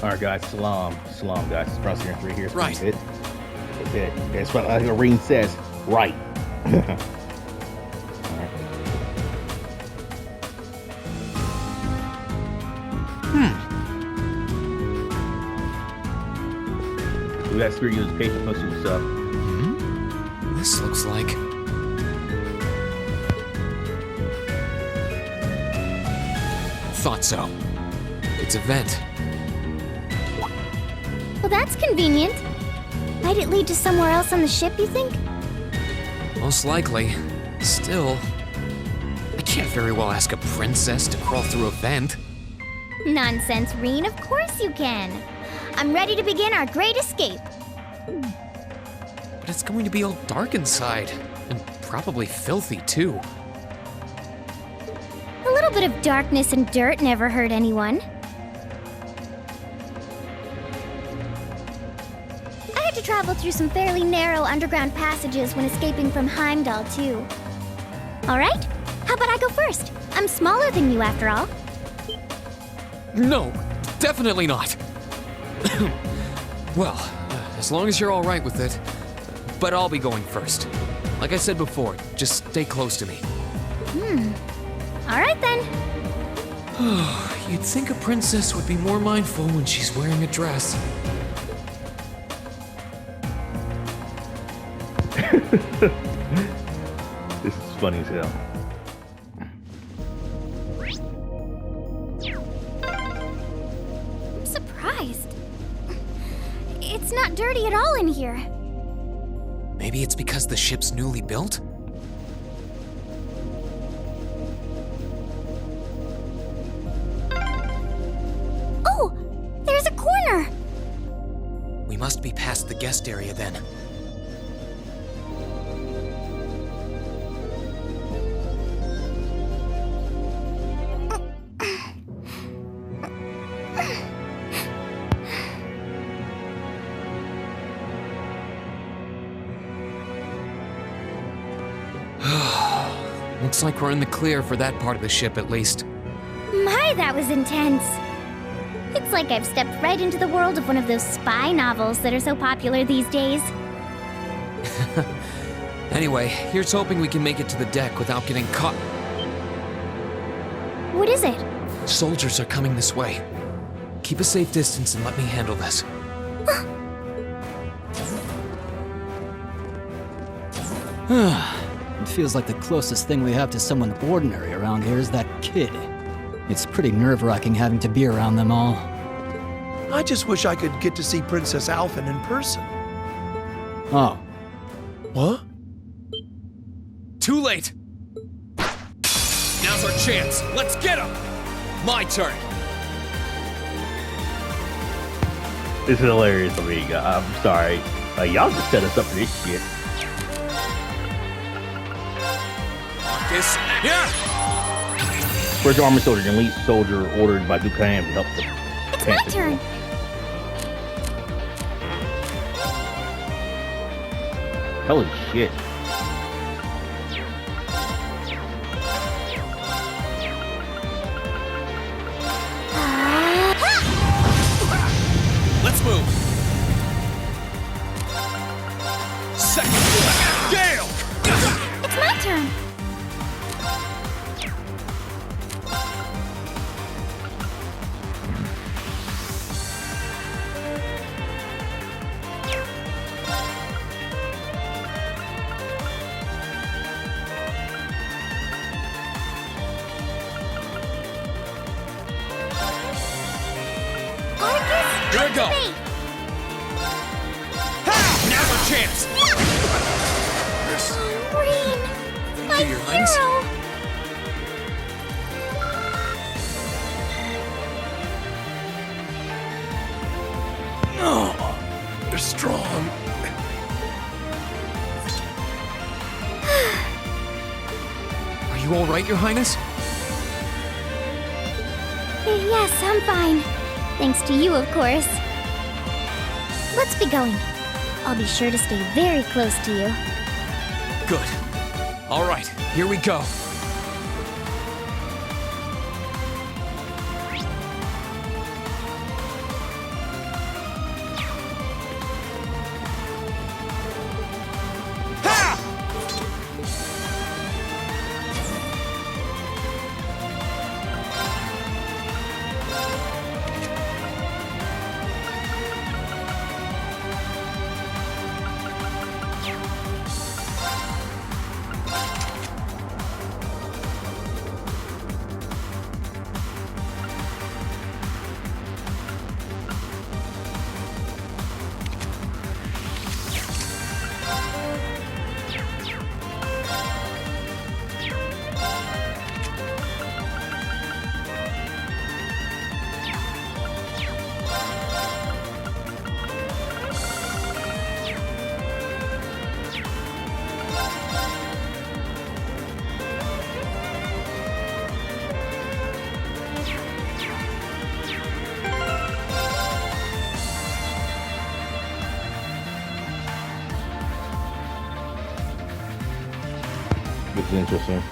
All right, guys. Salam, guys. It's crossing here 3 here. Right. Hit. Okay. That's what Rean says. Right. All right. We got spirit use patient. Let's see what's up. This looks like... Thought so. It's a vent. Well, that's convenient. Might it lead to somewhere else on the ship, you think? Most likely. Still, I can't very well ask a princess to crawl through a vent. Nonsense, Rean. Of course you can. I'm ready to begin our great escape. But it's going to be all dark inside. And probably filthy, too. A little bit of darkness and dirt never hurt anyone. I had to travel through some fairly narrow underground passages when escaping from Heimdall, too. All right, how about I go first? I'm smaller than you, after all. No, definitely not. Well, as long as you're all right with it. But I'll be going first. Like I said before, just stay close to me. All right, then. You'd think a princess would be more mindful when she's wearing a dress. This is funny as hell. I'm surprised. It's not dirty at all in here. Maybe it's because the ship's newly built? Oh, there's a corner. We must be past the guest area then. Looks like we're in the clear for that part of the ship at least. My, that was intense. It's like I've stepped right into the world of one of those spy novels that are so popular these days. Anyway, here's hoping we can make it to the deck without getting caught. What is it? Soldiers are coming this way. Keep a safe distance and let me handle this. It feels like the closest thing we have to someone ordinary around here is that kid. It's pretty nerve-wracking having to be around them all. I just wish I could get to see Princess Alphen in person. Oh, What? Too late! Now's our chance. Let's get him! My turn. This is hilarious to me. I'm sorry. Y'all just set us up for this shit. Marcus, here! First armor soldier, an elite soldier ordered by Duke Ham to help the It's my turn. Holy shit. Let's move. Second Gale! It's my turn. Here we go. Now's our chance. Rean, my Your Highness. hero. Oh, they're strong. Are you all right, Your Highness? Yes, I'm fine. Thanks to you, of course. Let's be going. I'll be sure to stay very close to you. Good. All right, here we go. is interesting.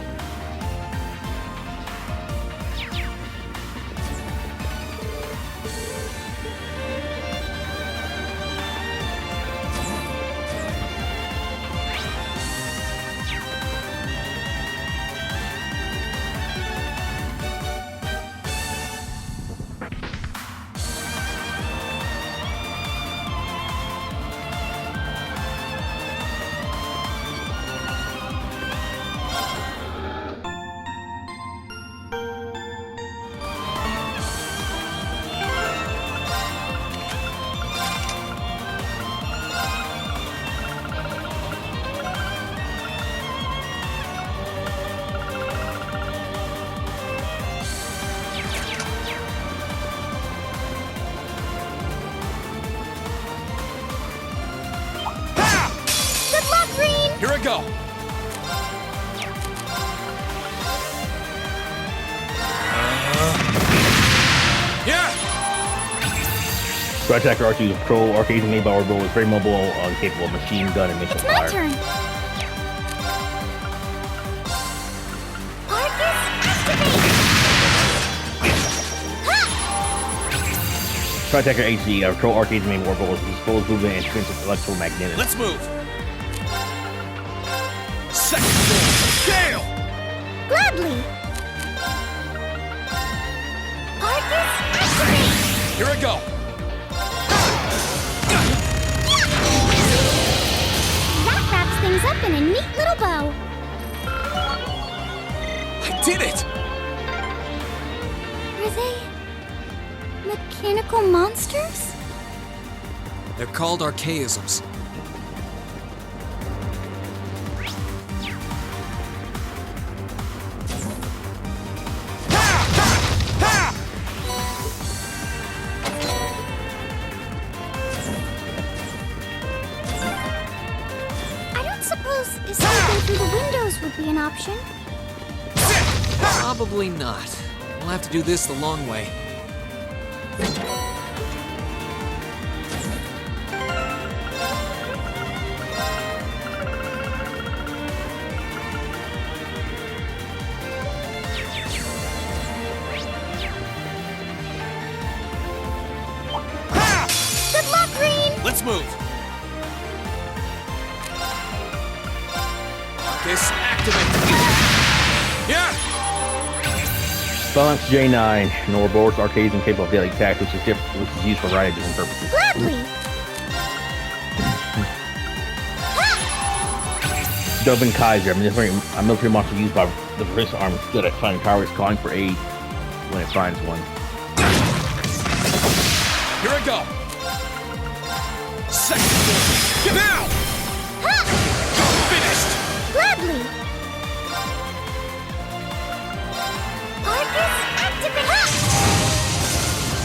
Here I go. Yeah. Strike Attacker R2 is pro arcades made by Orbital is very mobile, capable of machine gun and missile It's my fire. turn. Arcus, activate! Strike Attacker HD, pro arcades made by Orbital is exposed movement and expensive electromagnetic. Let's move. Second floor. Gale. Gladly! Arcus, activate! Here I go. That wraps things up in a neat little bow. I did it. Are they mechanical monsters? They're called archaisms. I don't suppose escaping through the windows would be an option. Probably not. We'll have to do this the long way. Good luck, Rean! Let's move. Arcus, activate. Yeah. Balance J9, Norbor's arcades and capable of daily attacks, which is used for a variety of different purposes. Gladly! Dovin Kaiser, a military monster used by the British Army, good at finding towers, calling for aid when it finds one. Here I go. Second floor. Now. Finished. Gladly! Arcus, activate!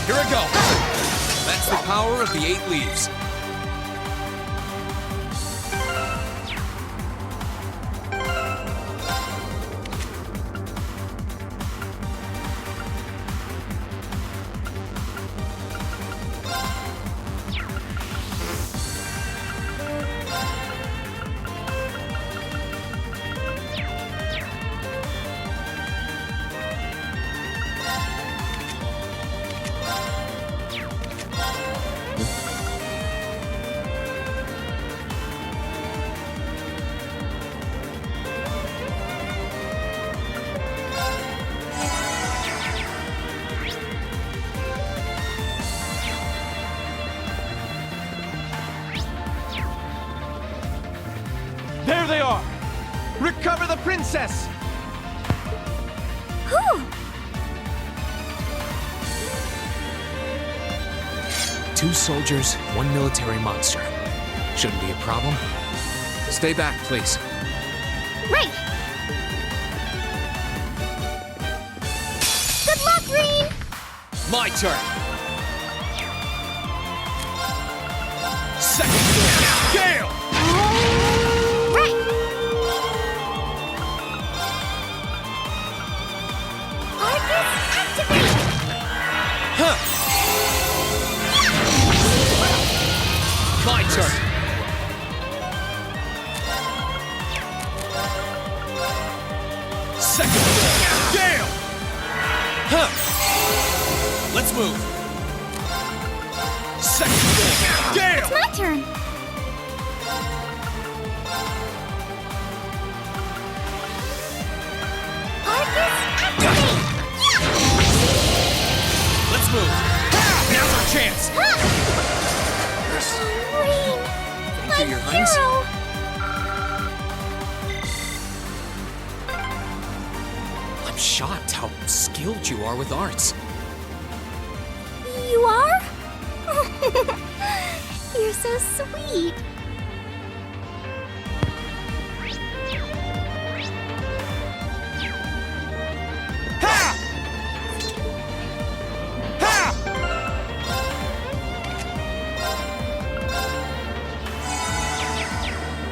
Here I go. That's the power of the 8 leaves. There they are! Recover the princess! Whew! 2 soldiers, 1 military monster. Shouldn't be a problem. Stay back, please. Right! Good luck, Rean! My turn. Second floor. Gale. Right! Arcus, activate! Huh. My turn. Second floor. Gale! It's my turn. Arcus, activate! Let's move. Now's our chance. Rean, my you, your highness. hero! I'm shocked how skilled you are with arts. You are? You're so sweet. Ha! Ha!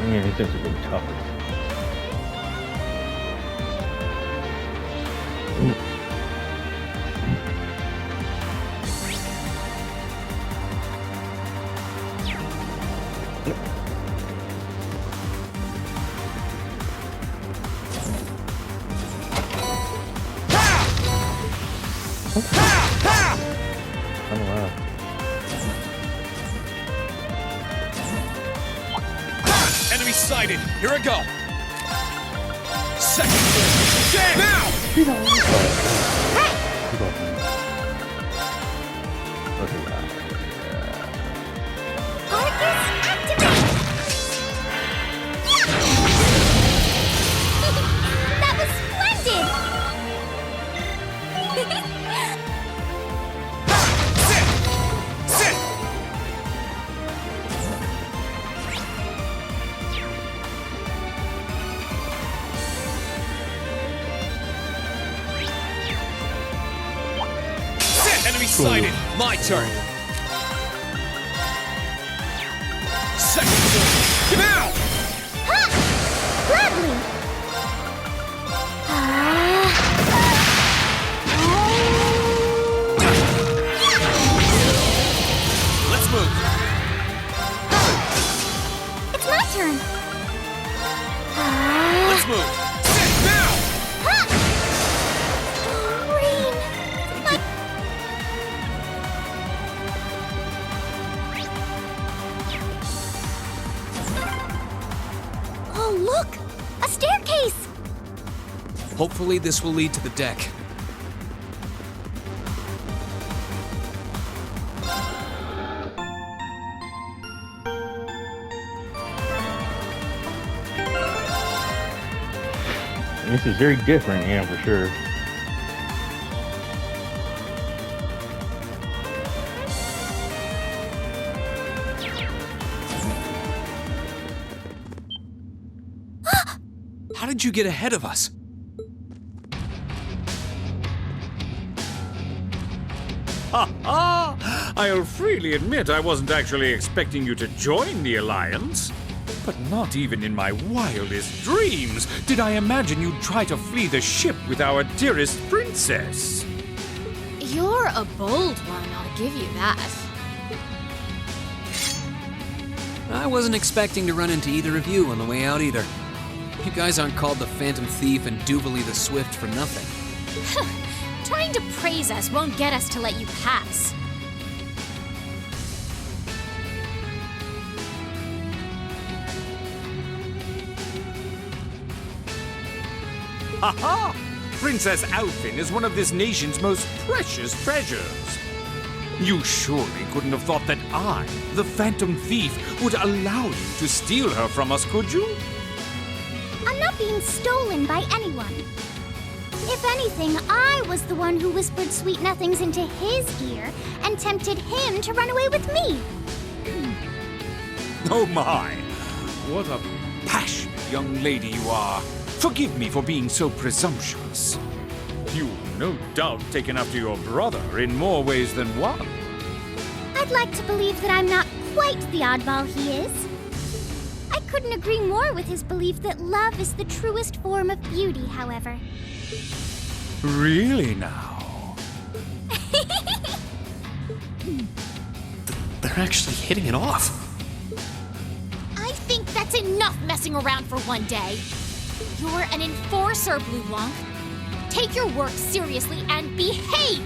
Yeah, these things are really tough. Oh, wow. Enemy sighted. Here I go. Second floor. Gale! Now! Look at that. Arcus, activate! That was splendid! Sit! Sit! Sit! Enemy sighted. My turn. Second floor. Now! Ha! Gladly! Let's move. It's my turn. Let's move. Sit now! Ha! Rean, my... Oh, look! A staircase! Hopefully this will lead to the deck. This is very different, yeah, for sure. How did you get ahead of us? I'll freely admit I wasn't actually expecting you to join the Alliance. But not even in my wildest dreams did I imagine you'd try to flee the ship with our dearest princess. You're a bold one, I'll give you that. I wasn't expecting to run into either of you on the way out either. You guys aren't called the Phantom Thief and Duvalie the Swift for nothing. Trying to praise us won't get us to let you pass. Ha-ha! Princess Alfin is one of this nation's most precious treasures. You surely couldn't have thought that I, the Phantom Thief, would allow you to steal her from us, could you? I'm not being stolen by anyone. If anything, I was the one who whispered sweet nothings into his ear and tempted him to run away with me. Oh my! What a passionate young lady you are. Forgive me for being so presumptuous. You've no doubt taken after your brother in more ways than one. I'd like to believe that I'm not quite the oddball he is. I couldn't agree more with his belief that love is the truest form of beauty, however. Really now? They're actually hitting it off. I think that's enough messing around for one day. You're an enforcer, Blue Blanc. Take your work seriously and behave!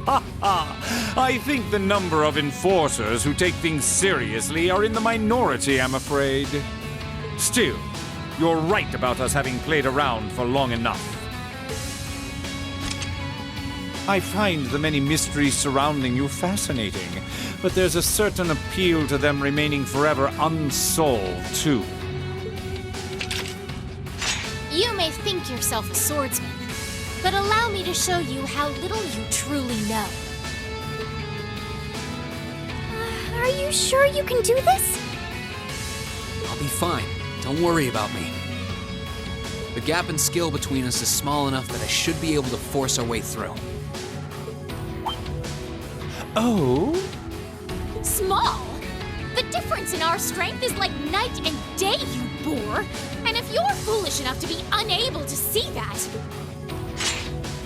I think the number of enforcers who take things seriously are in the minority, I'm afraid. Still, you're right about us having played around for long enough. I find the many mysteries surrounding you fascinating, but there's a certain appeal to them remaining forever unsolved, too. You may think yourself a swordsman, but allow me to show you how little you truly know. Are you sure you can do this? I'll be fine. Don't worry about me. The gap in skill between us is small enough that I should be able to force our way through. Oh? Small? The difference in our strength is like night and day, you boor! And if you're foolish enough to be unable to see that,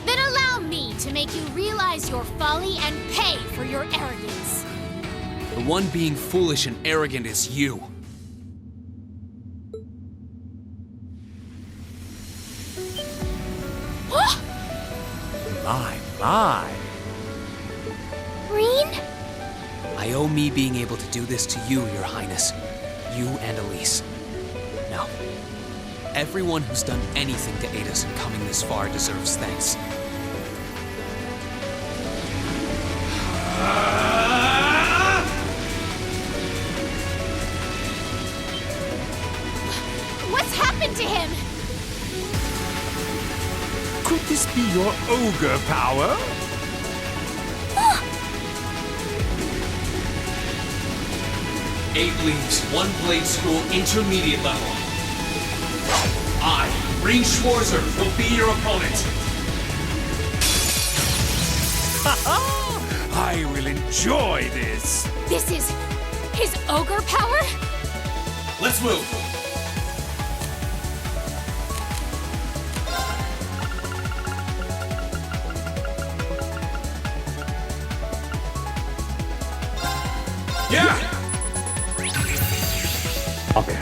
then allow me to make you realize your folly and pay for your arrogance. The one being foolish and arrogant is you. My. Rean? I owe me being able to do this to you, Your Highness. You and Elise. Now, everyone who's done anything to aid us in coming this far deserves thanks. What's happened to him? Could this be your ogre power? Eight leagues, one blade school, intermediate level. I, Rean Schwarzer, will be your opponent. I will enjoy this. This is his ogre power? Let's move. Yeah! Okay.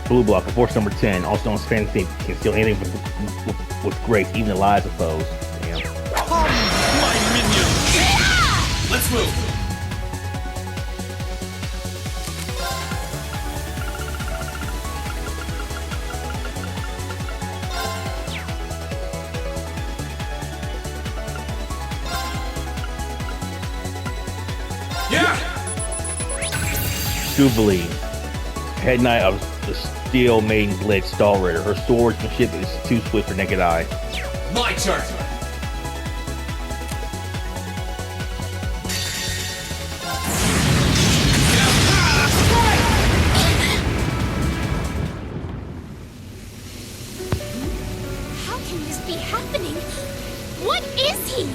Blue block, force number 10. Also known as fantasy, can steal anything with grace, even the lies of foes. Damn. Come, my minion! Let's move. Yeah! Jubilee, head knight of the Steel Maiden Blade Stalrider. Her swordsmanship is too swift for naked eye. My turn. How can this be happening? What is he?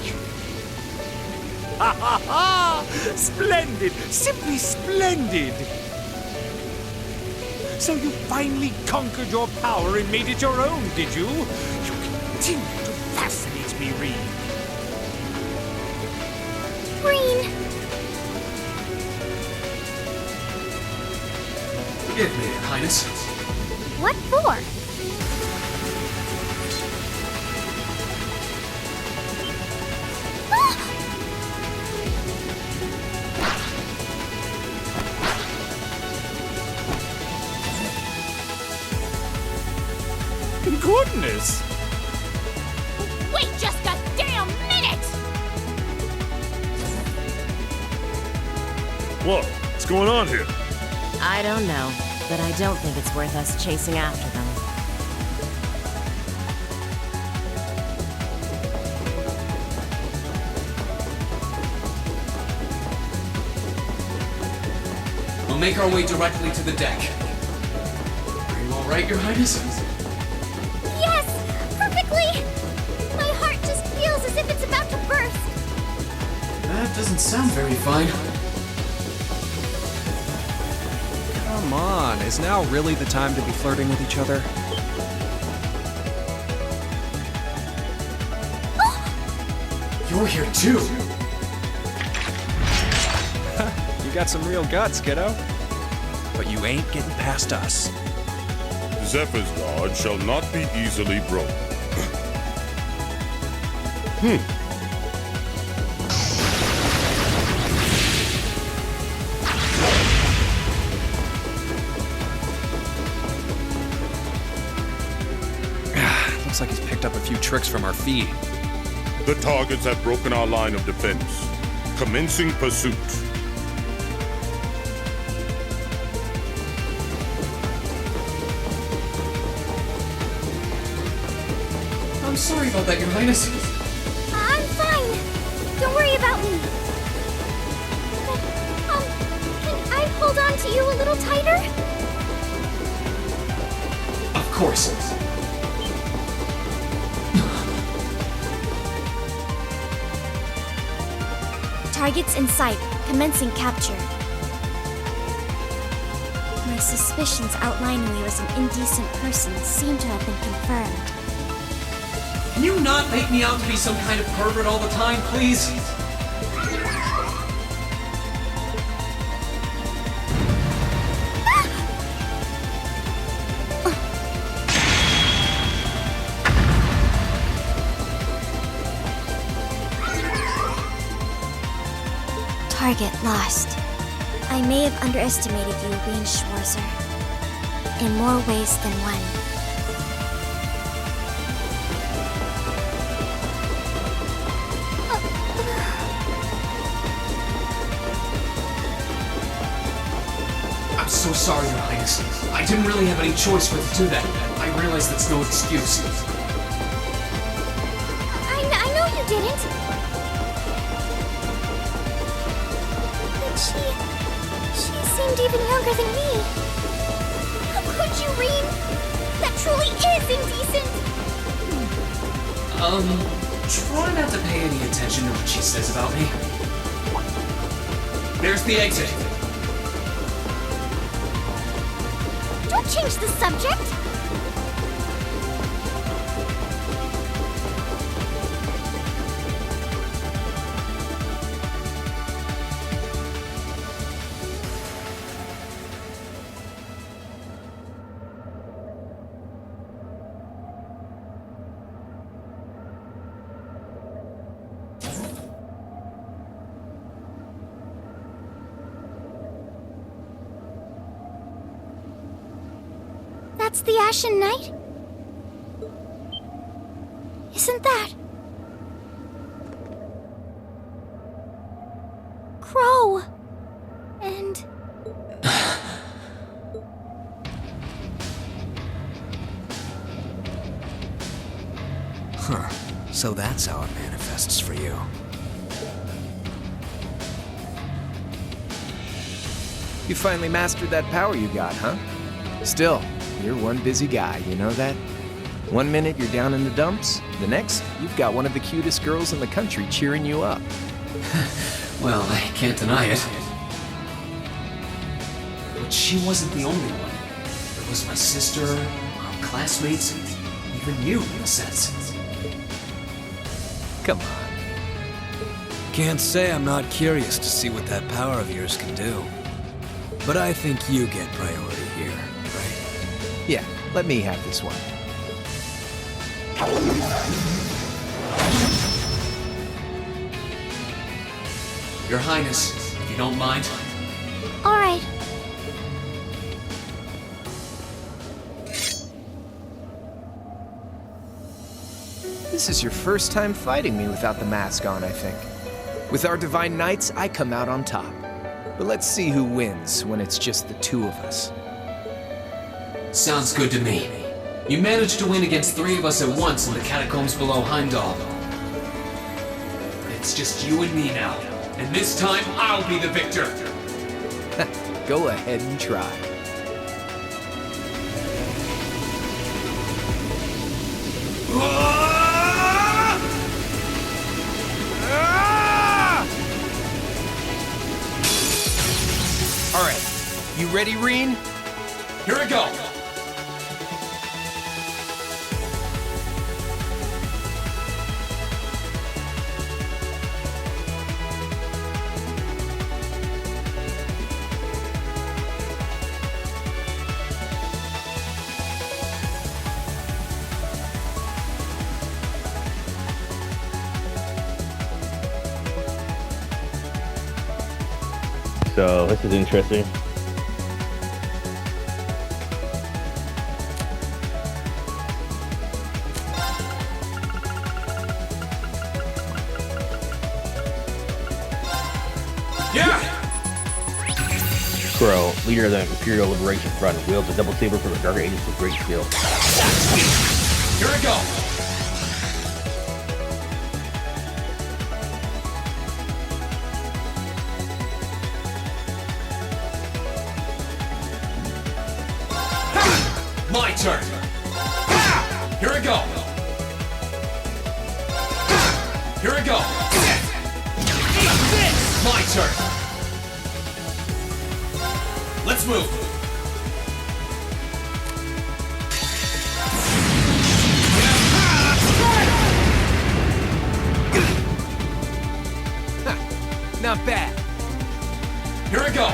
Ha ha ha! Splendid! Simply splendid! So you finally conquered your power and made it your own, did you? You continue to fascinate me, Rean. Rean! Forgive me, Your Highness. What for? Goodness! Wait just a damn minute! What? What's going on here? I don't know, but I don't think it's worth us chasing after them. We'll make our way directly to the deck. Are you all right, Your Highness? Yes! Perfectly! My heart just feels as if it's about to burst. That doesn't sound very fine. Come on, is now really the time to be flirting with each other? You're here too. You got some real guts, kiddo. But you ain't getting past us. Zephyr's guard shall not be easily broken. up a few tricks from our feed. The targets have broken our line of defense. Commencing pursuit. I'm sorry about that, Your Highness. I'm fine. Don't worry about me. But, can I hold on to you a little tighter? Of course. Targets in sight. Commencing capture. My suspicions outlining you as an indecent person seem to have been confirmed. Can you not make me out to be some kind of pervert all the time, please? Target lost. I may have underestimated you, Rean Schwarzer. In more ways than one. I'm so sorry, Your Highness. I didn't really have any choice but to do that. I realize that's no excuse. I know you didn't. But she seemed even younger than me. How could you, Rean? That truly is indecent. Try not to pay any attention to what she says about me. There's the exit. Don't change the subject. That's the Ashen Knight? Isn't that... Crow? And... Huh. So that's how it manifests for you. You finally mastered that power you got, huh? Still, you're one busy guy, you know that? One minute you're down in the dumps, the next, you've got one of the cutest girls in the country cheering you up. Well, I can't deny it. But she wasn't the only one. There was my sister, our classmates, and even you, in a sense. Come on. Can't say I'm not curious to see what that power of yours can do. But I think you get priority here, right? Yeah, let me have this one. Your Highness, if you don't mind. All right. This is your first time fighting me without the mask on, I think. With our Divine Knights, I come out on top. But let's see who wins when it's just the two of us. Sounds good to me. You managed to win against 3 of us at once in the catacombs below Heimdall. But it's just you and me now. And this time, I'll be the victor. Go ahead and try. All right, you ready, Rean? Here I go. So this is interesting. Crow, leader of the Imperial Liberation Front, wields a double saber for the Dark Ages with great skill. Here we go! My turn! Here we go! Here we go! Eat this! My turn! Let's move! Not bad. Here we go!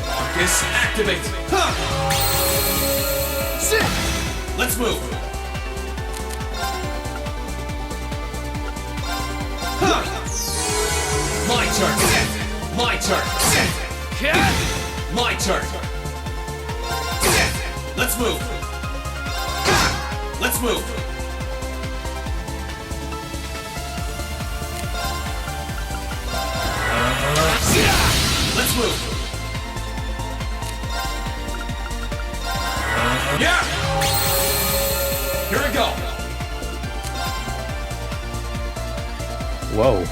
Marcus, activate! Sit! Let's move! My turn! My turn! My turn! Let's move! Let's move! Let's move! Yeah! Here we go! Whoa.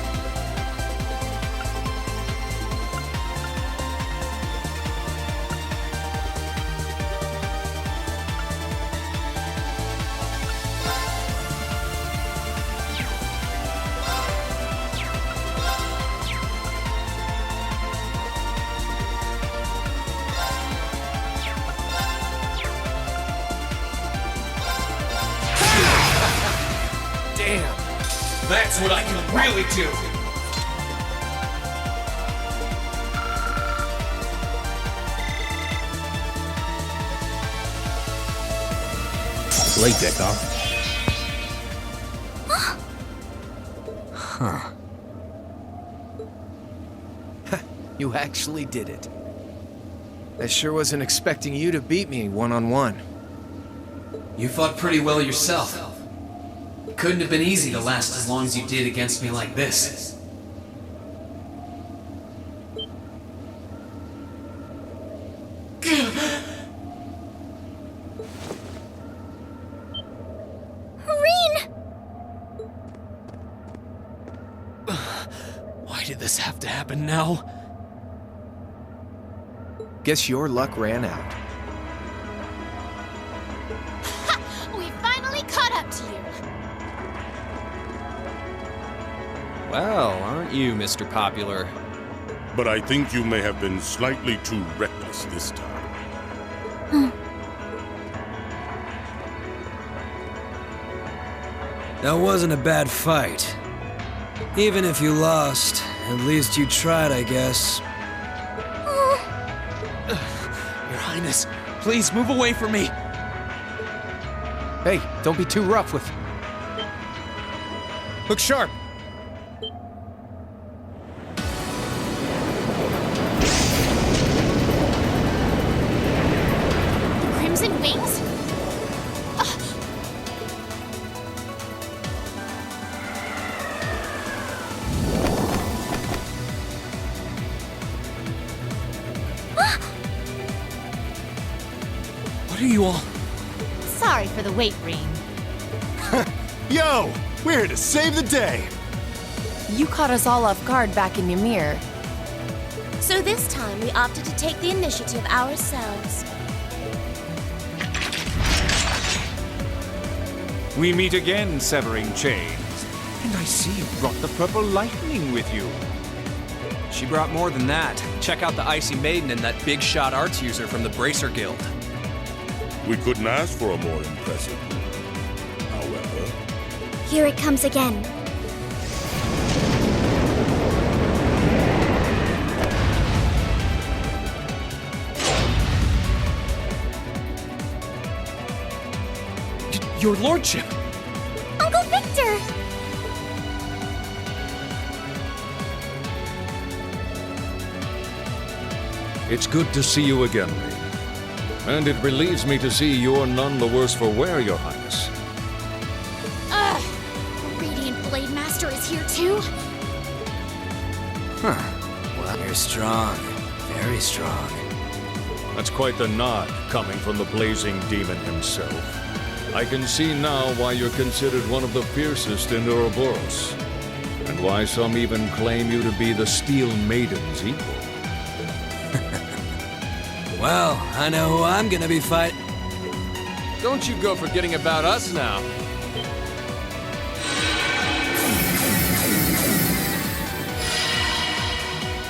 That's what I can really do! Late deck, huh? Huh. You actually did it. I sure wasn't expecting you to beat me one-on-one. You fought pretty well yourself. Couldn't have been easy to last as long as you did against me like this. Rean! Why did this have to happen now? Guess your luck ran out. We finally caught up to you. Well, aren't you, Mr. Popular? But I think you may have been slightly too reckless this time. That wasn't a bad fight. Even if you lost, at least you tried, I guess. Your Highness, please move away from me. Hey, don't be too rough with... Look sharp. The Crimson Wings? What are you all... Sorry for the wait, Rean. Yo! We're here to save the day! You caught us all off guard back in Ymir. So this time we opted to take the initiative ourselves. We meet again, severing chains. And I see you brought the purple lightning with you. She brought more than that. Check out the Icy Maiden and that big shot arts user from the Bracer Guild. We couldn't ask for a more impressive group. However... Here it comes again. Your lordship! Uncle Victor! It's good to see you again, Rean. And it relieves me to see you're none the worse for wear, Your Highness. Ugh! Radiant Blade Master is here too? Huh. Well, you're strong. Very strong. That's quite the nod coming from the blazing demon himself. I can see now why you're considered one of the fiercest in Ouroboros, and why some even claim you to be the Steel Maiden's equal. Well, I know who I'm gonna be fighting. Don't you go forgetting about us now.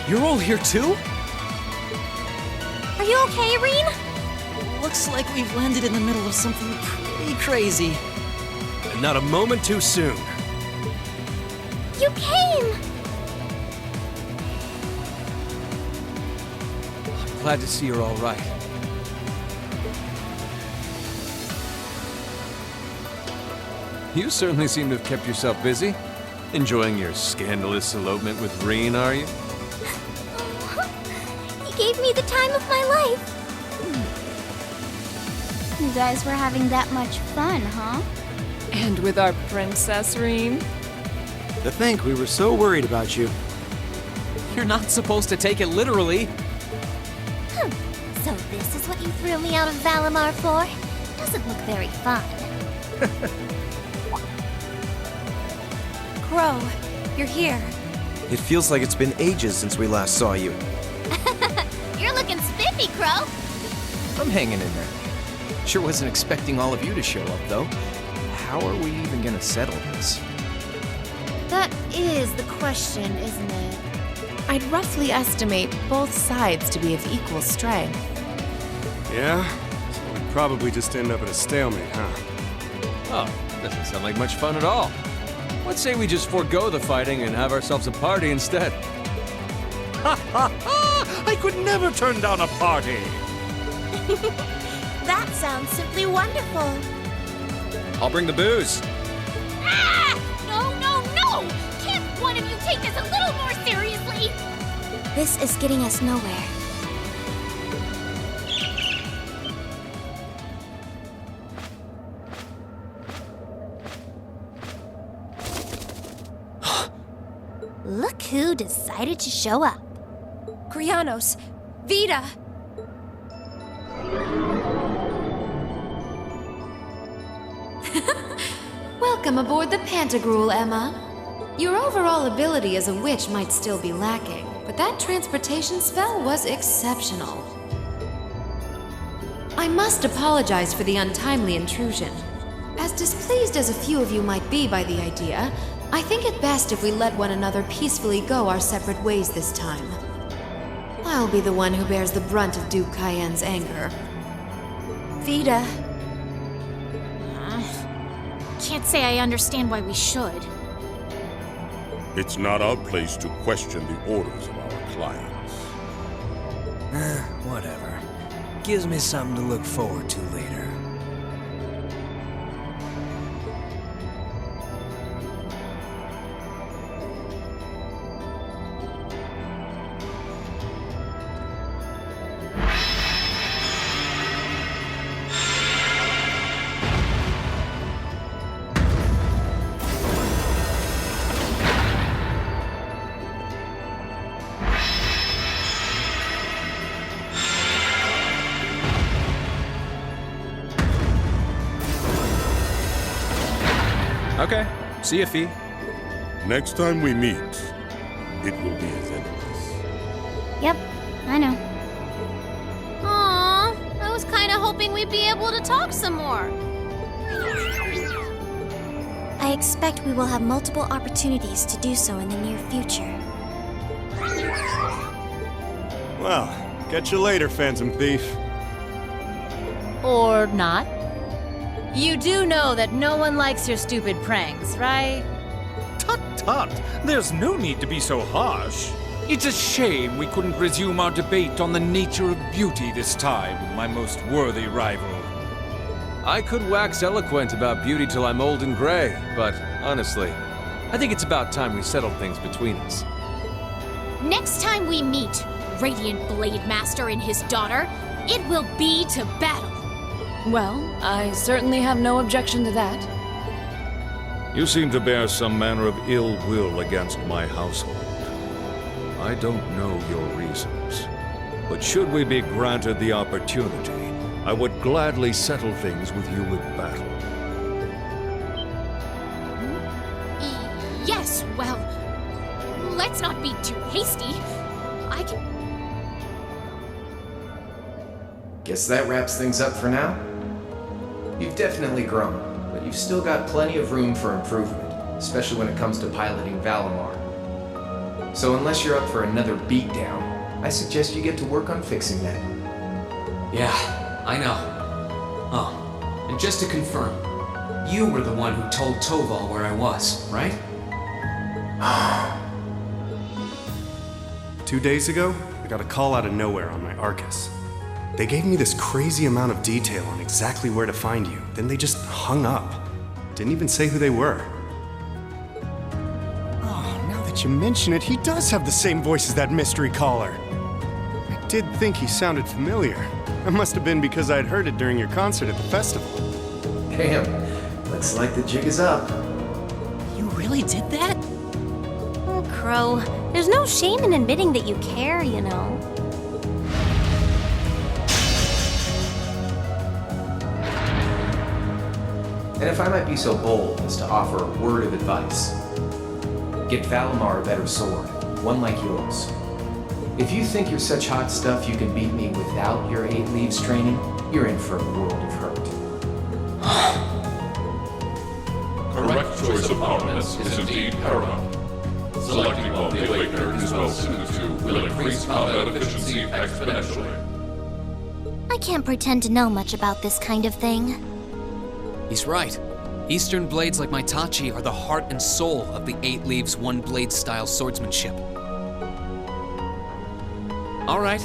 You're all here too? Are you okay, Rean? Looks like we've landed in the middle of something pretty crazy. And not a moment too soon. You came! Glad to see you're all right. You certainly seem to have kept yourself busy. Enjoying your scandalous elopement with Rean, are you? He gave me the time of my life. You guys were having that much fun, huh? And with our princess, Rean? To think we were so worried about you. You're not supposed to take it literally. So this is what you threw me out of Valimar for? Doesn't look very fun. Crow, you're here. It feels like it's been ages since we last saw you. You're looking spiffy, Crow. I'm hanging in there. Sure wasn't expecting all of you to show up, though. How are we even gonna settle this? That is the question, isn't it? I'd roughly estimate both sides to be of equal strength. Yeah? So we'd probably just end up at a stalemate, huh? Oh, doesn't sound like much fun at all. Let's say we just forego the fighting and have ourselves a party instead. Ha ha ha! I could never turn down a party! That sounds simply wonderful. I'll bring the booze. Ah! No, no, no! Can't one of you take this a little more seriously? This is getting us nowhere. Look who decided to show up. Krianos, Vita! Welcome aboard the Pantagruel, Emma. Your overall ability as a witch might still be lacking, but that transportation spell was exceptional. I must apologize for the untimely intrusion. As displeased as a few of you might be by the idea, I think it best if we let one another peacefully go our separate ways this time. I'll be the one who bears the brunt of Duke Cayenne's anger. Vita. Can't say I understand why we should. It's not our place to question the orders of our clients. Whatever. Gives me something to look forward to later. Okay. See ya, Fee. Next time we meet, it will be as enemies. Yep, I know. Aww, I was kind of hoping we'd be able to talk some more. I expect we will have multiple opportunities to do so in the near future. Well, catch you later, Phantom Thief. Or not. You do know that no one likes your stupid pranks, right? Tut tut! There's no need to be so harsh. It's a shame we couldn't resume our debate on the nature of beauty this time, my most worthy rival. I could wax eloquent about beauty till I'm old and gray, but honestly, I think it's about time we settled things between us. Next time we meet, Radiant Blade Master and his daughter. It will be to battle. Well, I certainly have no objection to that. You seem to bear some manner of ill will against my household. I don't know your reasons, but should we be granted the opportunity, I would gladly settle things with you in battle. Yes, well, let's not be too hasty. I can... Guess that wraps things up for now. You've definitely grown, but you've still got plenty of room for improvement, especially when it comes to piloting Valimar. So unless you're up for another beatdown, I suggest you get to work on fixing that. Yeah, I know. Oh, and just to confirm, you were the one who told Toval where I was, right? 2 days ago, I got a call out of nowhere on my Arcus. They gave me this crazy amount of detail on exactly where to find you, then they just hung up. Didn't even say who they were. Oh, now that you mention it, he does have the same voice as that mystery caller. I did think he sounded familiar. That must have been because I'd heard it during your concert at the festival. Damn, looks like the jig is up. You really did that? Oh, Crow, there's no shame in admitting that you care, you know. And if I might be so bold as to offer a word of advice, get Valimar a better sword, one like yours. If you think you're such hot stuff you can beat me without your 8 leaves training, you're in for a world of hurt. Correct choice of armaments is indeed paramount. Selecting one the Awakener is well suited to will increase combat efficiency exponentially. I can't pretend to know much about this kind of thing. He's right. Eastern blades like my Tachi are the heart and soul of the 8 leaves, 1 blade style swordsmanship. All right,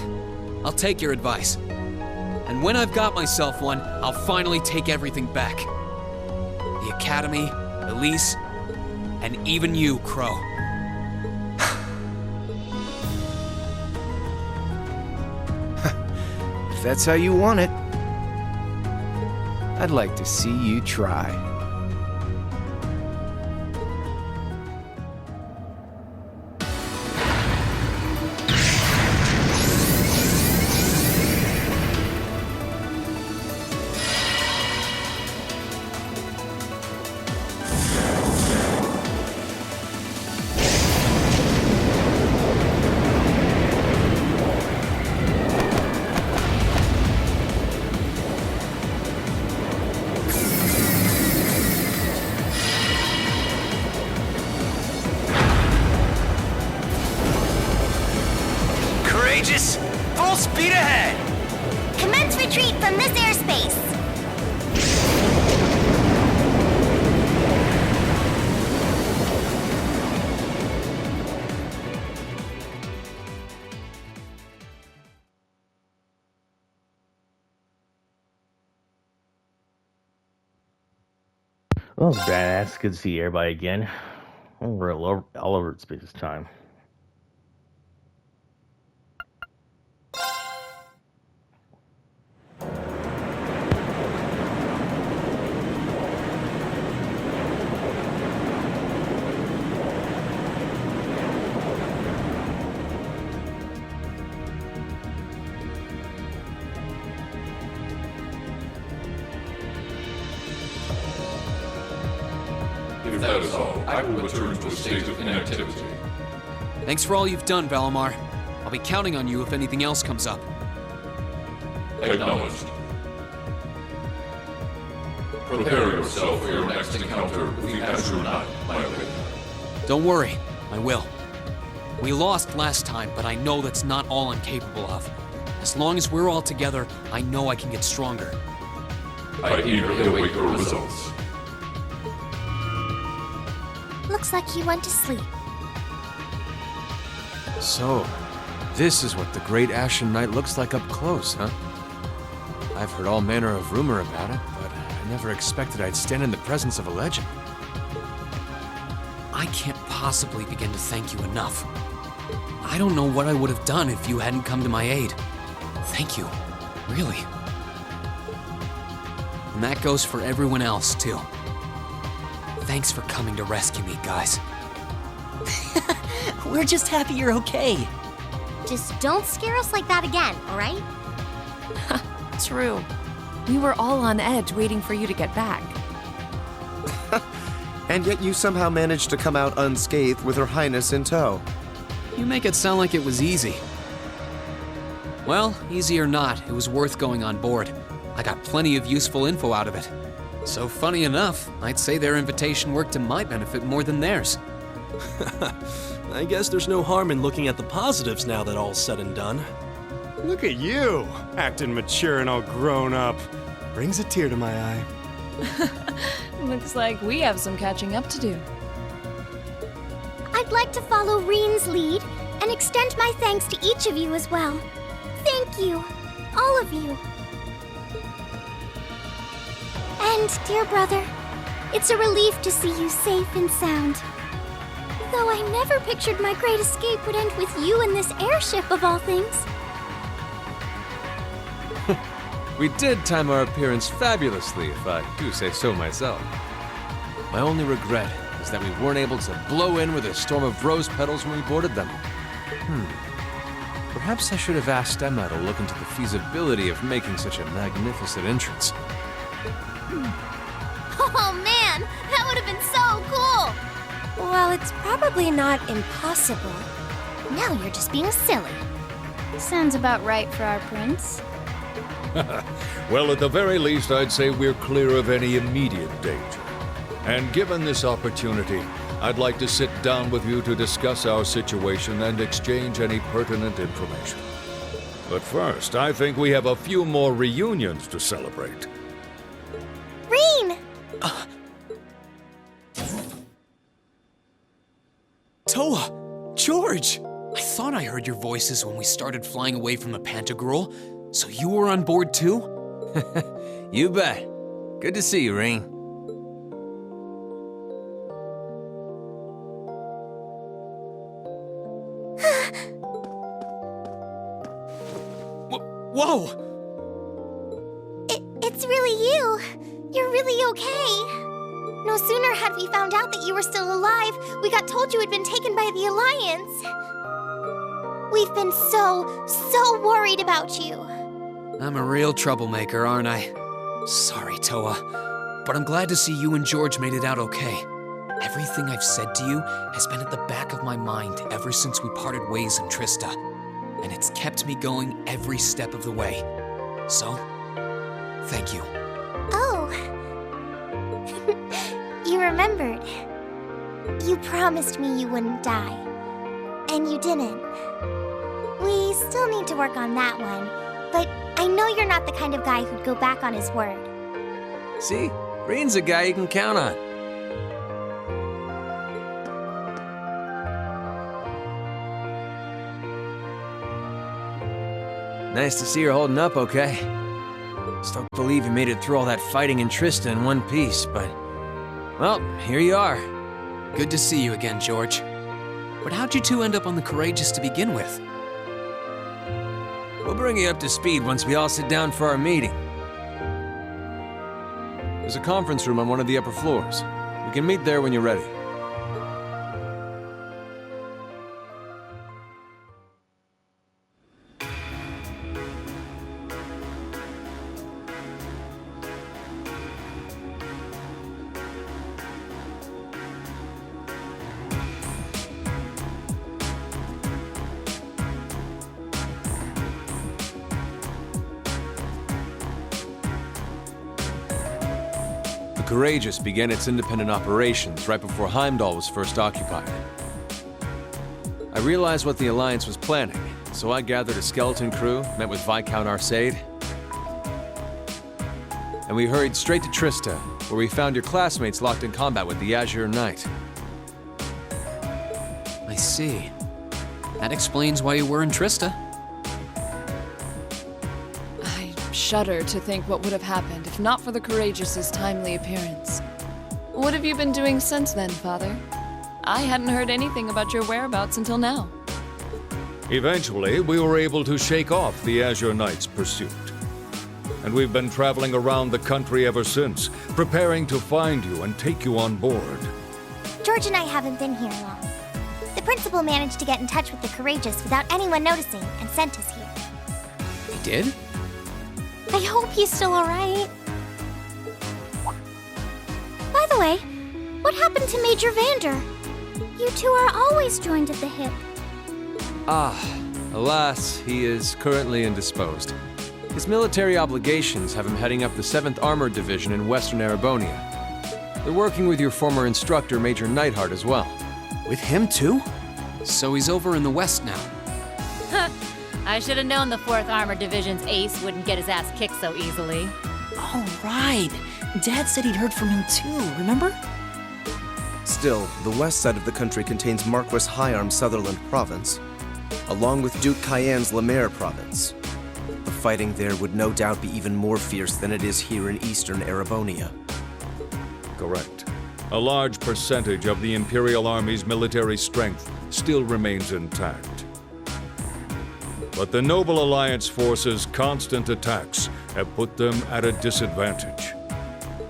I'll take your advice. And when I've got myself one, I'll finally take everything back. The Academy, Elise, and even you, Crow. If that's how you want it, I'd like to see you try. Full speed ahead! Commence retreat from this airspace! Well, it's badass. Good to see everybody again. We're all over space this time. If that is all, I will return to a state of inactivity. Thanks for all you've done, Valimar. I'll be counting on you if anything else comes up. Acknowledged. Prepare yourself for your next encounter with the Azure Knight, my Awakener. Don't worry, I will. We lost last time, but I know that's not all I'm capable of. As long as we're all together, I know I can get stronger. I eagerly await your results. Looks like he went to sleep. So, this is what the Great Ashen Knight looks like up close, huh? I've heard all manner of rumor about it, but I never expected I'd stand in the presence of a legend. I can't possibly begin to thank you enough. I don't know what I would have done if you hadn't come to my aid. Thank you. Really. And that goes for everyone else, too. Thanks for coming to rescue me, guys. We're just happy you're okay. Just don't scare us like that again, alright? True. We were all on edge waiting for you to get back. And yet you somehow managed to come out unscathed with Her Highness in tow. You make it sound like it was easy. Well, easy or not, it was worth going on board. I got plenty of useful info out of it. So funny enough, I'd say their invitation worked to my benefit more than theirs. I guess there's no harm in looking at the positives now that all's said and done. Look at you, acting mature and all grown up. Brings a tear to my eye. Looks like we have some catching up to do. I'd like to follow Rean's lead and extend my thanks to each of you as well. Thank you, all of you. And, dear brother, it's a relief to see you safe and sound. Though I never pictured my great escape would end with you in this airship of all things. We did time our appearance fabulously, if I do say so myself. My only regret is that we weren't able to blow in with a storm of rose petals when we boarded them. Perhaps I should have asked Emma to look into the feasibility of making such a magnificent entrance. Oh man, that would have been so cool! Well, it's probably not impossible. Now you're just being silly. Sounds about right for our prince. Well, at the very least, I'd say we're clear of any immediate danger. And given this opportunity, I'd like to sit down with you to discuss our situation and exchange any pertinent information. But first, I think we have a few more reunions to celebrate. Rean! Toa! George! I thought I heard your voices when we started flying away from the Pantagruel. So you were on board too? You bet. Good to see you, Rean. Whoa! It's really you. You're really okay. No sooner had we found out that you were still alive, we got told you had been taken by the Alliance. We've been so worried about you. I'm a real troublemaker, aren't I? Sorry, Toa, but I'm glad to see you and George made it out okay. Everything I've said to you has been at the back of my mind ever since we parted ways in Trista, and it's kept me going every step of the way. So, thank you. Oh. You remembered. You promised me you wouldn't die, and you didn't. We still need to work on that one, but I know you're not the kind of guy who'd go back on his word. See? Rean's a guy you can count on. Nice to see you're holding up okay. Just don't believe you made it through all that fighting in Trista in one piece, but... well, here you are. Good to see you again, George. But how'd you two end up on the Courageous to begin with? We'll bring you up to speed once we all sit down for our meeting. There's a conference room on one of the upper floors. We can meet there when you're ready. The Courageous began its independent operations right before Heimdall was first occupied. I realized what the Alliance was planning, so I gathered a skeleton crew, met with Viscount Arcade, and we hurried straight to Trista, where we found your classmates locked in combat with the Azure Knight. I see. That explains why you were in Trista. I shudder to think what would have happened if not for the Courageous's timely appearance. What have you been doing since then, Father? I hadn't heard anything about your whereabouts until now. Eventually, we were able to shake off the Azure Knight's pursuit. And we've been traveling around the country ever since, preparing to find you and take you on board. George and I haven't been here long. The principal managed to get in touch with the Courageous without anyone noticing and sent us here. He did? I hope he's still alright. By the way, what happened to Major Vander? You two are always joined at the hip. Alas, he is currently indisposed. His military obligations have him heading up the 7th Armored Division in Western Erebonia. They're working with your former instructor, Major Neidhart, as well. With him too? So he's over in the west now. I should have known the 4th Armored Division's ace wouldn't get his ass kicked so easily. Oh, right. Dad said he'd heard from him too, remember? Still, the west side of the country contains Marquis Higharm Sutherland Province, along with Duke Cayenne's Lemaire Province. The fighting there would no doubt be even more fierce than it is here in eastern Erebonia. Correct. A large percentage of the Imperial Army's military strength still remains intact. But the Noble Alliance forces' constant attacks have put them at a disadvantage.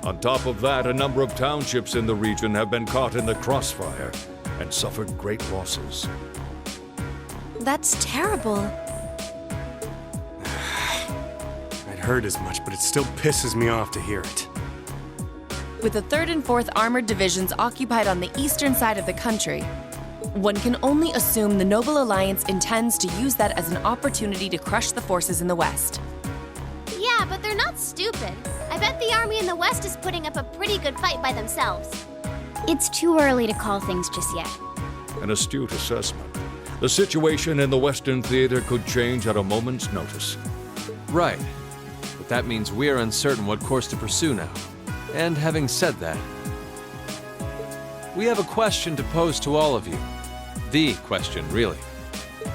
On top of that, a number of townships in the region have been caught in the crossfire and suffered great losses. That's terrible. I'd heard as much, but it still pisses me off to hear it. With the 3rd and 4th Armored Divisions occupied on the eastern side of the country, one can only assume the Noble Alliance intends to use that as an opportunity to crush the forces in the west. Yeah, but they're not stupid. I bet the army in the west is putting up a pretty good fight by themselves. It's too early to call things just yet. An astute assessment. The situation in the Western Theater could change at a moment's notice. Right. But that means we're uncertain what course to pursue now. And having said that, we have a question to pose to all of you. The question, really.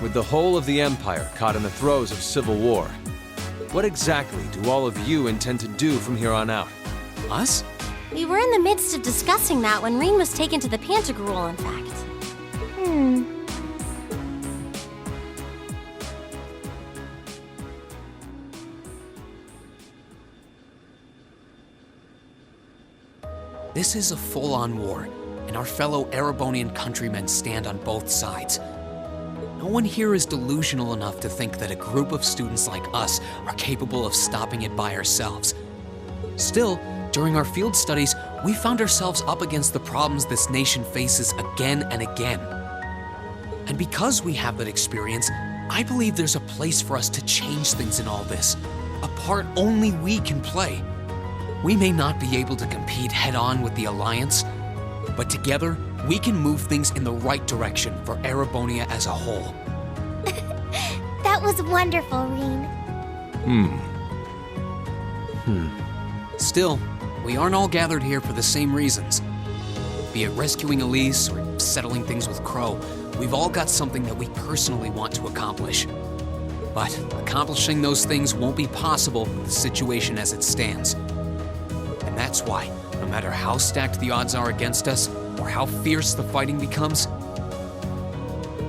With the whole of the Empire caught in the throes of civil war, what exactly do all of you intend to do from here on out? Us? We were in the midst of discussing that when Rean was taken to the Pantagruel, in fact. This is a full-on war, and our fellow Erebonian countrymen stand on both sides. No one here is delusional enough to think that a group of students like us are capable of stopping it by ourselves. Still, during our field studies, we found ourselves up against the problems this nation faces again and again. And because we have that experience, I believe there's a place for us to change things in all this, a part only we can play. We may not be able to compete head-on with the Alliance, but together, we can move things in the right direction for Erebonia as a whole. That was wonderful, Rean. Still, we aren't all gathered here for the same reasons. Be it rescuing Elise or settling things with Crow, we've all got something that we personally want to accomplish. But accomplishing those things won't be possible with the situation as it stands. And that's why, no matter how stacked the odds are against us, or how fierce the fighting becomes,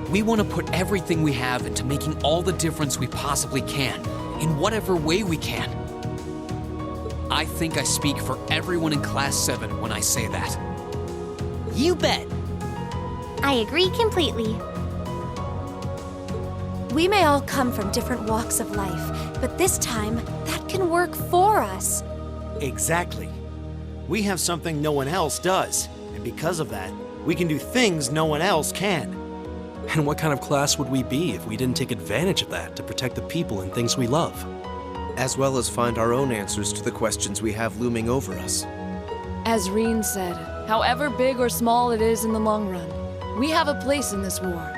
we want to put everything we have into making all the difference we possibly can, in whatever way we can. I think I speak for everyone in Class 7 when I say that. You bet! I agree completely. We may all come from different walks of life, but this time, that can work for us. Exactly. We have something no one else does, and because of that, we can do things no one else can. And what kind of class would we be if we didn't take advantage of that to protect the people and things we love? As well as find our own answers to the questions we have looming over us. As Rean said, however big or small it is in the long run, we have a place in this war,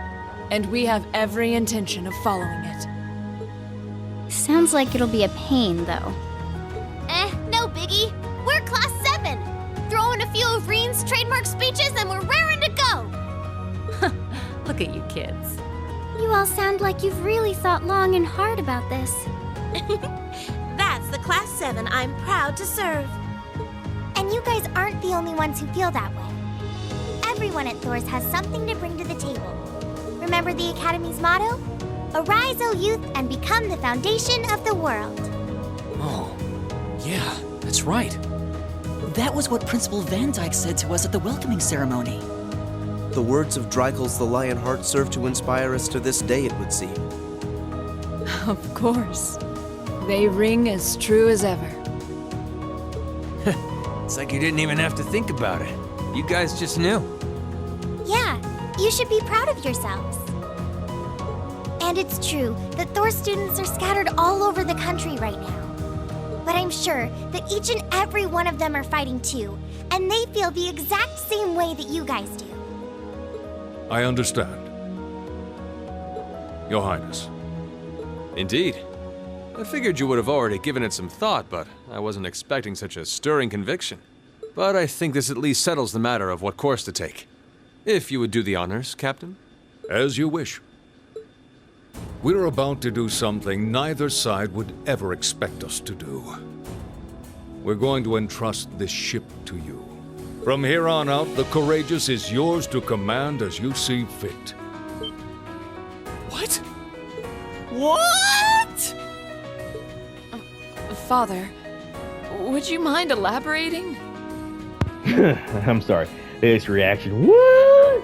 and we have every intention of following it. Sounds like it'll be a pain, though. No biggie. We're Class 7. Throw in a few of Rean's trademark speeches and we're raring to go. Look at you kids. You all sound like you've really thought long and hard about this. That's the Class 7 I'm proud to serve. And you guys aren't the only ones who feel that way. Everyone at Thor's has something to bring to the table. Remember the Academy's motto? Arise, O youth, and become the foundation of the world. Oh, yeah, that's right. That was what Principal Van Dyke said to us at the welcoming ceremony. The words of Drykel's the Lionheart serve to inspire us to this day, it would seem. Of course. They ring as true as ever. It's like you didn't even have to think about it. You guys just knew. Yeah, you should be proud of yourselves. And it's true that Thor students are scattered all over the country right now. But I'm sure that each and every one of them are fighting too, and they feel the exact same way that you guys do. I understand. Your Highness. Indeed. I figured you would have already given it some thought, but I wasn't expecting such a stirring conviction. But I think this at least settles the matter of what course to take. If you would do the honors, Captain. As you wish. We're about to do something neither side would ever expect us to do. We're going to entrust this ship to you. From here on out, the Courageous is yours to command as you see fit. What? What? Father, would you mind elaborating? I'm sorry. This reaction. What?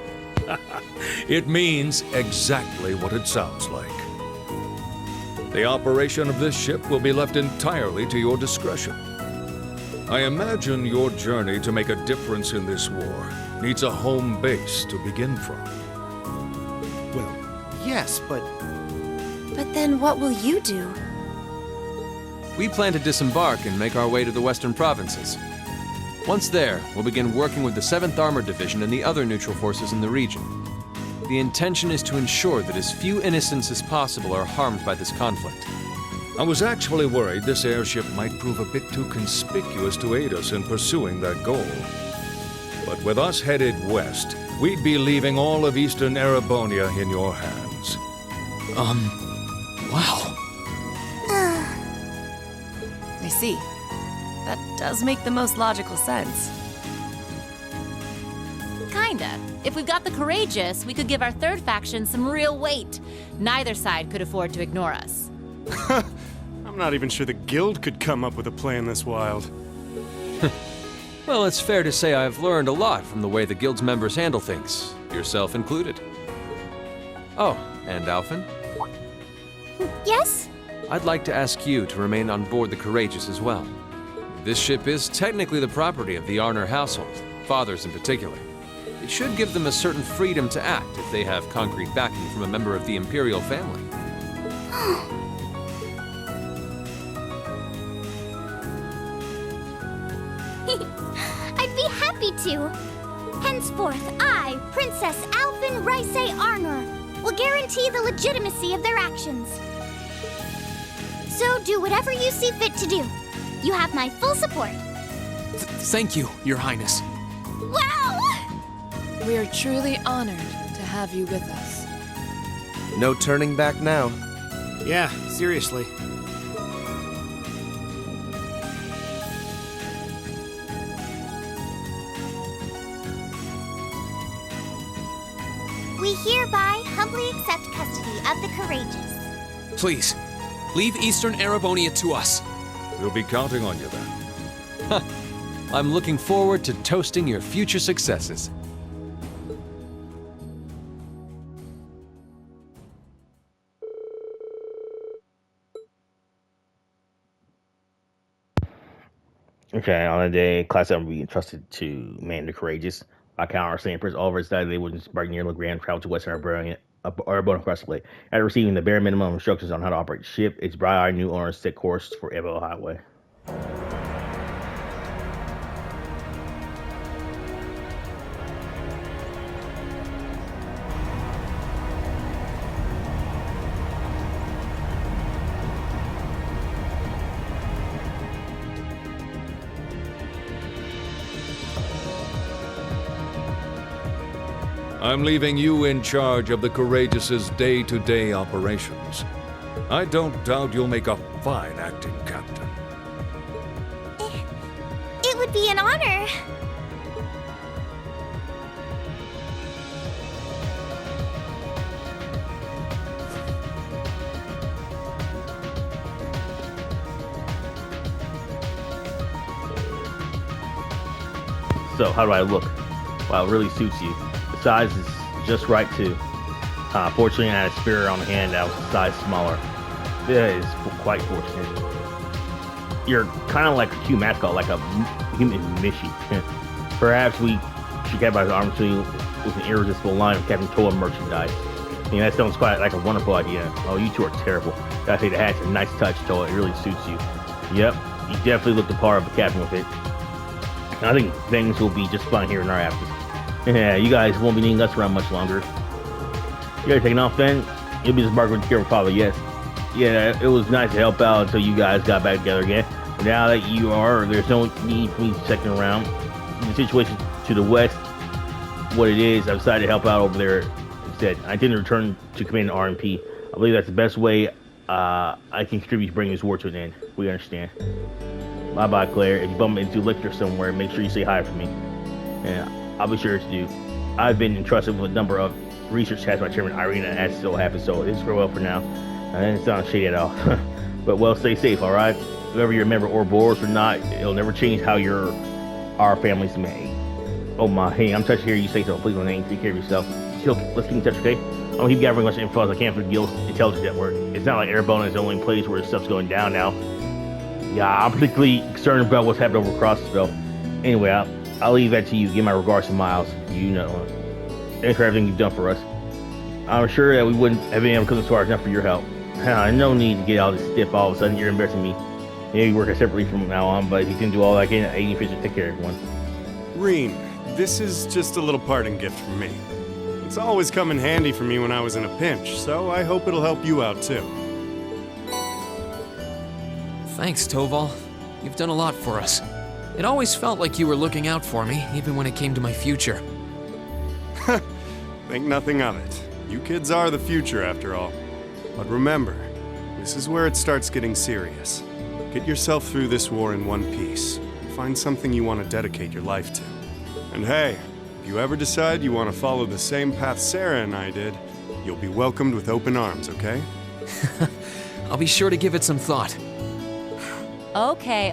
It means exactly what it sounds like. The operation of this ship will be left entirely to your discretion. I imagine your journey to make a difference in this war needs a home base to begin from. Well, yes, but... But then what will you do? We plan to disembark and make our way to the western provinces. Once there, we'll begin working with the 7th Armored Division and the other neutral forces in the region. The intention is to ensure that as few innocents as possible are harmed by this conflict. I was actually worried this airship might prove a bit too conspicuous to aid us in pursuing that goal. But with us headed west, we'd be leaving all of Eastern Erebonia in your hands. Wow. I see. That does make the most logical sense. Kinda. If we got the Courageous, we could give our third faction some real weight. Neither side could afford to ignore us. I'm not even sure the Guild could come up with a plan this wild. Well, it's fair to say I've learned a lot from the way the Guild's members handle things, yourself included. Oh, and Alphen? Yes? I'd like to ask you to remain on board the Courageous as well. This ship is technically the property of the Arner household, fathers in particular. It should give them a certain freedom to act if they have concrete backing from a member of the Imperial family. I'd be happy to. Henceforth, I, Princess Alphen Rice Arnor, will guarantee the legitimacy of their actions. So do whatever you see fit to do. You have my full support. Thank you, Your Highness. Wow! We are truly honored to have you with us. No turning back now. Yeah, seriously. We hereby humbly accept custody of the Courageous. Please, leave Eastern Erebonia to us. We'll be counting on you then. Huh. I'm looking forward to toasting your future successes. Okay, on the day, Class 7 will be entrusted to man the Courageous. By Count St. Prince Oliver decided they would embark near Legrand, travel to Western Erebonia Crestway. After receiving the bare minimum instructions on how to operate the ship, its bright-eyed new owners set course for Evo Highway. I'm leaving you in charge of the Courageous's day-to-day operations. I don't doubt you'll make a fine acting captain. It would be an honor. So, how do I look? Wow, it really suits you. The size is just right, too. Fortunately, I had a spear on hand that was a size smaller. That is quite fortunate. You're kind of like a cute mascot, like a human Mishi. Perhaps we should get by the arm to you with an irresistible line of Captain Toa merchandise. I mean, that sounds quite like a wonderful idea. Oh, you two are terrible. Gotta say, the hat's a nice touch, Toa. It really suits you. Yep, you definitely look the part of a captain with it. I think things will be just fine here in our absence. Yeah, you guys won't be needing us around much longer. You guys taking off then? You'll be just barking with your father, yes. Yeah, it was nice to help out until you guys got back together again. But now that you are, there's no need for me checking around. The situation to the west, what it is, I've decided to help out over there instead. I intend to return to command RMP. I believe that's the best way I can contribute to bringing this war to an end. We understand. Bye-bye, Claire. If you bump into Lictor somewhere, make sure you say hi for me. Yeah, I'll be sure to do. I've been entrusted with a number of research tasks by Chairman Irene, and that still happens, so it's farewell for now. And it's not shady at all. But well, stay safe, alright? Whether you're a member of Ouroboros or not, it'll never change how our family's made. Oh my, hey, I'm touched to hear you say so. Please don't take care of yourself. Chill, let's keep in touch, okay? I'm gonna keep gathering as much info as I can for the Guild's intelligence network. It's not like Airborne is the only place where stuff's going down now. Yeah, I'm particularly concerned about what's happening over Crossville. Anyway, I'll leave that to you. Give my regards to Miles. You know. Thanks for everything you've done for us. I'm sure that we wouldn't have been able to come this far enough for your help. No need to get all this stiff all of a sudden. You're embarrassing me. Maybe work separately from now on, but if you can do all that, I can 80 fish to take care of everyone. Rean, this is just a little parting gift from me. It's always come in handy for me when I was in a pinch, so I hope it'll help you out too. Thanks, Toval. You've done a lot for us. It always felt like you were looking out for me, even when it came to my future. Think nothing of it. You kids are the future, after all. But remember, this is where it starts getting serious. Get yourself through this war in one piece. Find something you want to dedicate your life to. And hey, if you ever decide you want to follow the same path Sarah and I did, you'll be welcomed with open arms, okay? I'll be sure to give it some thought. Okay.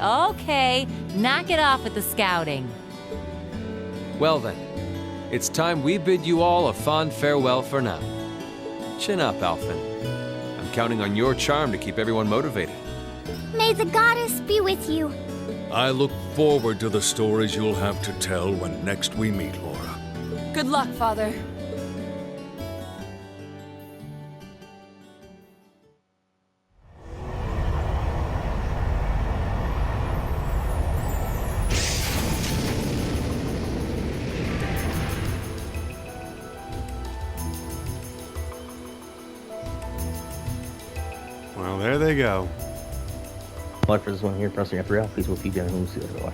Knock it off with the scouting. Well then, it's time we bid you all a fond farewell for now. Chin up, Alphen. I'm counting on your charm to keep everyone motivated. May the goddess be with you. I look forward to the stories you'll have to tell when next we meet, Laura. Good luck, Father. Well, there they go. Like for this one here, pressing F3 out, please will feed down and we'll see otherwise.